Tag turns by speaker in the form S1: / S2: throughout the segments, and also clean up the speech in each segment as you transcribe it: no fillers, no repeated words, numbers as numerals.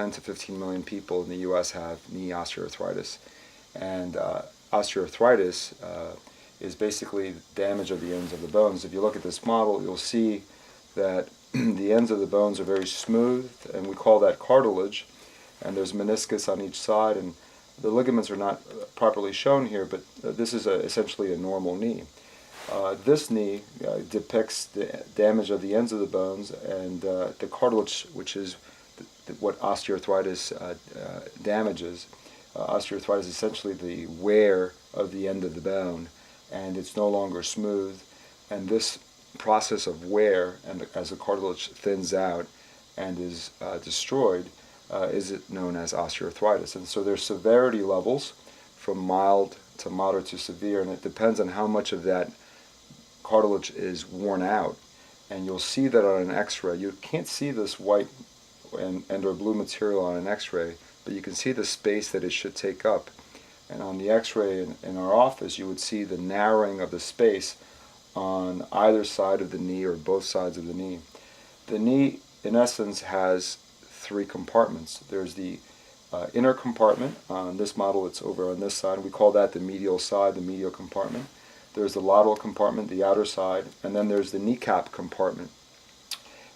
S1: 10 to 15 million people in the U.S. have knee osteoarthritis. And osteoarthritis is basically damage of the ends of the bones. If you look at this model, you'll see that the ends of the bones are very smooth, and we call that cartilage, and there's meniscus on each side, and the ligaments are not properly shown here, but this is essentially a normal knee. This knee depicts the damage of the ends of the bones, and the cartilage, which is what osteoarthritis damages. Osteoarthritis is essentially the wear of the end of the bone, and it's no longer smooth, and this process of wear, and as the cartilage thins out and is destroyed, is known as osteoarthritis. And so there's severity levels from mild to moderate to severe, and it depends on how much of that cartilage is worn out. And you'll see that on an x-ray. You can't see this white and or blue material on an x-ray, but you can see the space that it should take up. And on the x-ray in our office, you would see the narrowing of the space on either side of the knee or both sides of the knee. The knee, in essence, has three compartments. There's the inner compartment. On this model, it's over on this side. We call that the medial side, the medial compartment. There's the lateral compartment, the outer side, and then there's the kneecap compartment.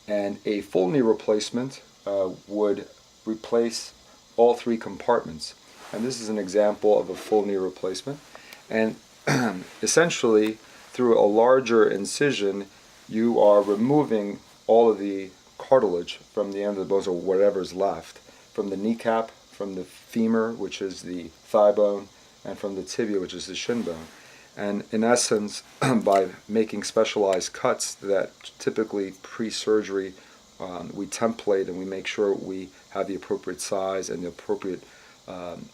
S1: And a full knee replacement would replace all three compartments. And this is an example of a full knee replacement. And essentially, through a larger incision, you are removing all of the cartilage from the end of the bones, or whatever's left, from the kneecap, from the femur, which is the thigh bone, and from the tibia, which is the shin bone. And in essence, by making specialized cuts that typically pre-surgery we template and we make sure we have the appropriate size and the appropriate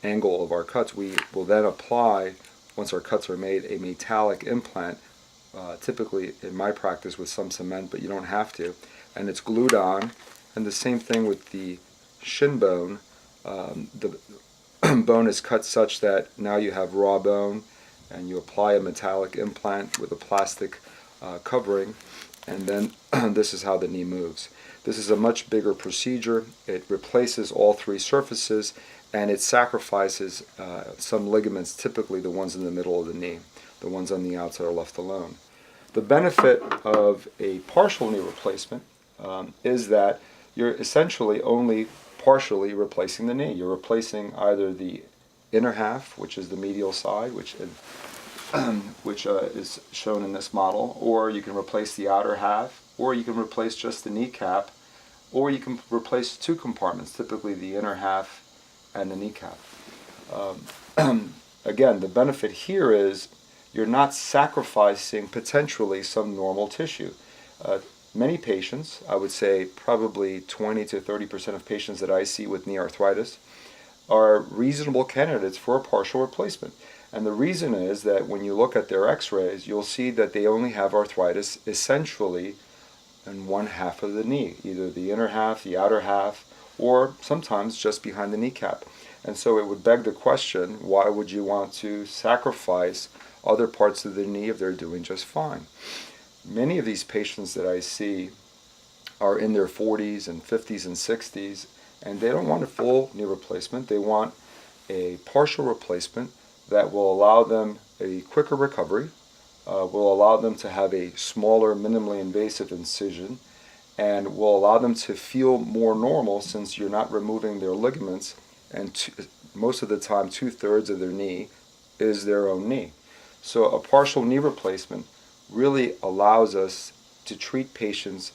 S1: angle of our cuts, we will then apply, once our cuts are made, a metallic implant, typically in my practice with some cement, but you don't have to, and it's glued on. And the same thing with the shin bone. The bone is cut such that now you have raw bone, and you apply a metallic implant with a plastic covering, and then this is how the knee moves. This is a much bigger procedure. It replaces all three surfaces, and it sacrifices some ligaments, typically the ones in the middle of the knee. The ones on the outside are left alone. The benefit of a partial knee replacement is that you're essentially only partially replacing the knee. You're replacing either the inner half, which is the medial side, which is shown in this model, or you can replace the outer half, or you can replace just the kneecap, or you can replace two compartments, typically the inner half and the kneecap. Again, the benefit here is you're not sacrificing potentially some normal tissue. Many patients, I would say probably 20 to 30% of patients that I see with knee arthritis, are reasonable candidates for a partial replacement. And the reason is that when you look at their x-rays, you'll see that they only have arthritis essentially in one half of the knee, either the inner half, the outer half, or sometimes just behind the kneecap. And so it would beg the question, why would you want to sacrifice other parts of the knee if they're doing just fine? Many of these patients that I see are in their 40s and 50s and 60s, and they don't want a full knee replacement. They want a partial replacement that will allow them a quicker recovery, will allow them to have a smaller, minimally invasive incision, and will allow them to feel more normal, since you're not removing their ligaments, and most of the time 2/3 of their knee is their own knee. So a partial knee replacement really allows us to treat patients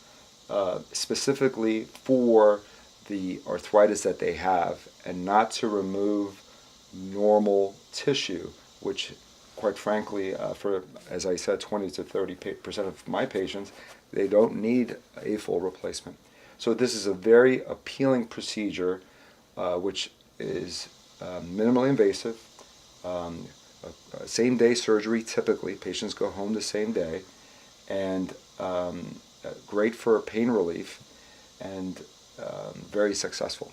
S1: specifically for the arthritis that they have, and not to remove normal tissue, which quite frankly, for, as I said, 20 to 30% of my patients, they don't need a full replacement. So this is a very appealing procedure, which is minimally invasive, same-day surgery. Typically, patients go home the same day, and great for pain relief, and very successful.